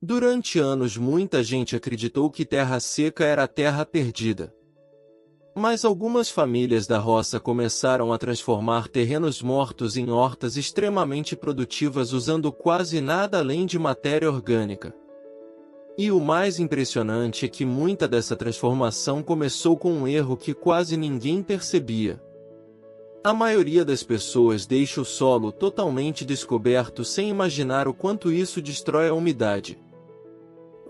Durante anos muita gente acreditou que terra seca era terra perdida. Mas algumas famílias da roça começaram a transformar terrenos mortos em hortas extremamente produtivas usando quase nada além de matéria orgânica. E o mais impressionante é que muita dessa transformação começou com um erro que quase ninguém percebia. A maioria das pessoas deixa o solo totalmente descoberto sem imaginar o quanto isso destrói a umidade.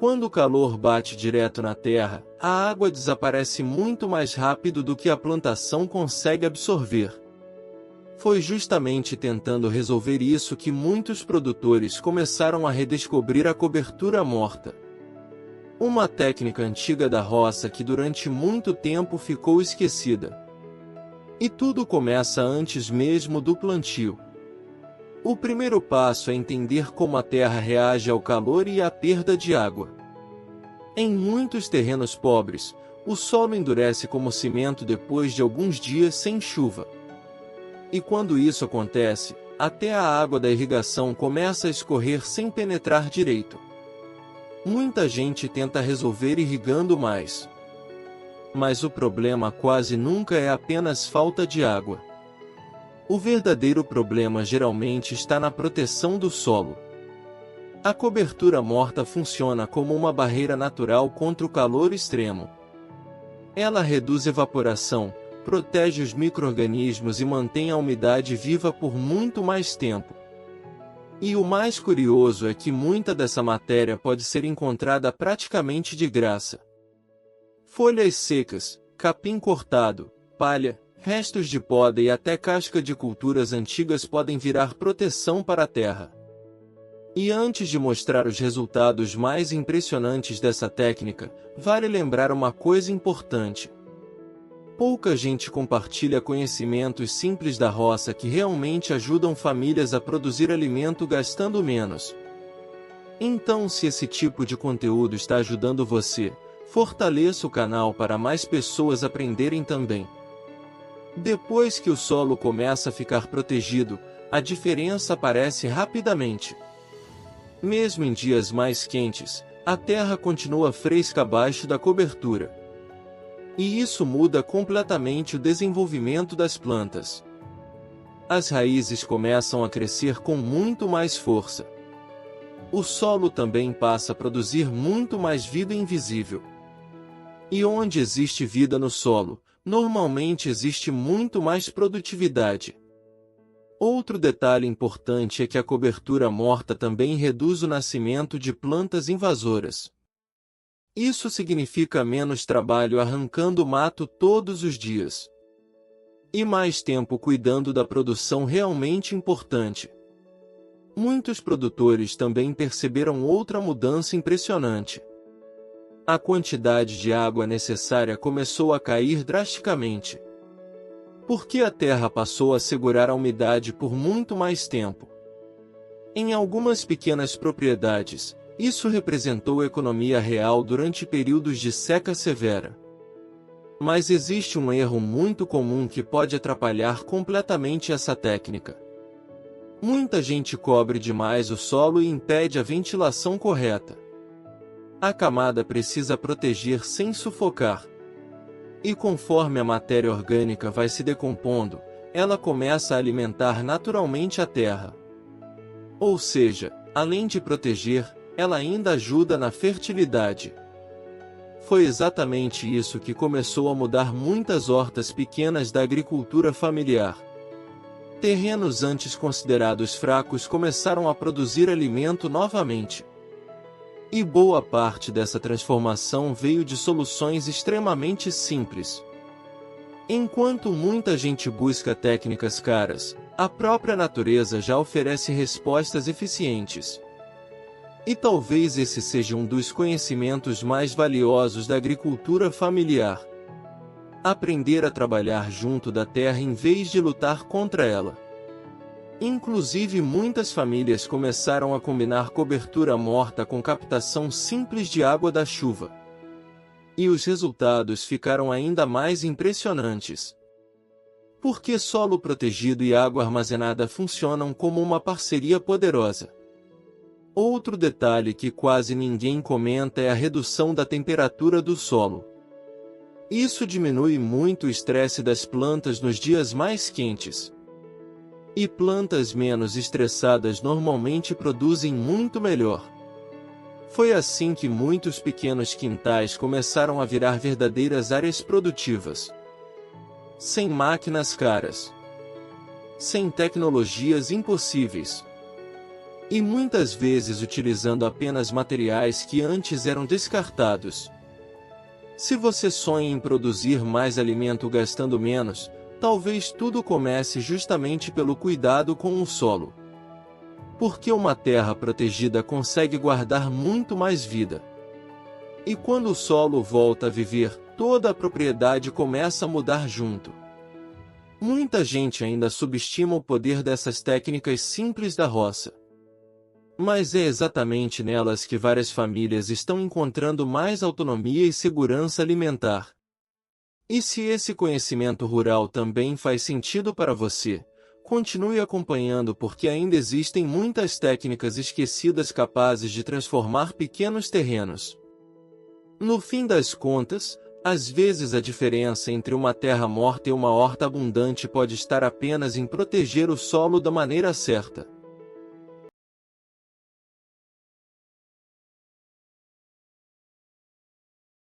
Quando o calor bate direto na terra, a água desaparece muito mais rápido do que a plantação consegue absorver. Foi justamente tentando resolver isso que muitos produtores começaram a redescobrir a cobertura morta. Uma técnica antiga da roça que durante muito tempo ficou esquecida. E tudo começa antes mesmo do plantio. O primeiro passo é entender como a terra reage ao calor e à perda de água. Em muitos terrenos pobres, o solo endurece como cimento depois de alguns dias sem chuva. E quando isso acontece, até a água da irrigação começa a escorrer sem penetrar direito. Muita gente tenta resolver irrigando mais. Mas o problema quase nunca é apenas falta de água. O verdadeiro problema geralmente está na proteção do solo. A cobertura morta funciona como uma barreira natural contra o calor extremo. Ela reduz evaporação, protege os micro-organismos e mantém a umidade viva por muito mais tempo. E o mais curioso é que muita dessa matéria pode ser encontrada praticamente de graça. Folhas secas, capim cortado, palha, restos de poda e até casca de culturas antigas podem virar proteção para a terra. E antes de mostrar os resultados mais impressionantes dessa técnica, vale lembrar uma coisa importante. Pouca gente compartilha conhecimentos simples da roça que realmente ajudam famílias a produzir alimento gastando menos. Então, se esse tipo de conteúdo está ajudando você, fortaleça o canal para mais pessoas aprenderem também. Depois que o solo começa a ficar protegido, a diferença aparece rapidamente. Mesmo em dias mais quentes, a terra continua fresca abaixo da cobertura. E isso muda completamente o desenvolvimento das plantas. As raízes começam a crescer com muito mais força. O solo também passa a produzir muito mais vida invisível. E onde existe vida no solo, normalmente existe muito mais produtividade. Outro detalhe importante é que a cobertura morta também reduz o nascimento de plantas invasoras. Isso significa menos trabalho arrancando mato todos os dias. E mais tempo cuidando da produção realmente importante. Muitos produtores também perceberam outra mudança impressionante. A quantidade de água necessária começou a cair drasticamente. Porque a terra passou a segurar a umidade por muito mais tempo. Em algumas pequenas propriedades, isso representou economia real durante períodos de seca severa. Mas existe um erro muito comum que pode atrapalhar completamente essa técnica. Muita gente cobre demais o solo e impede a ventilação correta. A camada precisa proteger sem sufocar. E conforme a matéria orgânica vai se decompondo, ela começa a alimentar naturalmente a terra. Ou seja, além de proteger, ela ainda ajuda na fertilidade. Foi exatamente isso que começou a mudar muitas hortas pequenas da agricultura familiar. Terrenos antes considerados fracos começaram a produzir alimento novamente. E boa parte dessa transformação veio de soluções extremamente simples. Enquanto muita gente busca técnicas caras, a própria natureza já oferece respostas eficientes. E talvez esse seja um dos conhecimentos mais valiosos da agricultura familiar. Aprender a trabalhar junto da terra em vez de lutar contra ela. Inclusive muitas famílias começaram a combinar cobertura morta com captação simples de água da chuva. E os resultados ficaram ainda mais impressionantes. Porque solo protegido e água armazenada funcionam como uma parceria poderosa. Outro detalhe que quase ninguém comenta é a redução da temperatura do solo. Isso diminui muito o estresse das plantas nos dias mais quentes. E plantas menos estressadas normalmente produzem muito melhor. Foi assim que muitos pequenos quintais começaram a virar verdadeiras áreas produtivas. Sem máquinas caras. Sem tecnologias impossíveis. E muitas vezes utilizando apenas materiais que antes eram descartados. Se você sonha em produzir mais alimento gastando menos, talvez tudo comece justamente pelo cuidado com o solo. Porque uma terra protegida consegue guardar muito mais vida. E quando o solo volta a viver, toda a propriedade começa a mudar junto. Muita gente ainda subestima o poder dessas técnicas simples da roça. Mas é exatamente nelas que várias famílias estão encontrando mais autonomia e segurança alimentar. E se esse conhecimento rural também faz sentido para você, continue acompanhando porque ainda existem muitas técnicas esquecidas capazes de transformar pequenos terrenos. No fim das contas, às vezes a diferença entre uma terra morta e uma horta abundante pode estar apenas em proteger o solo da maneira certa.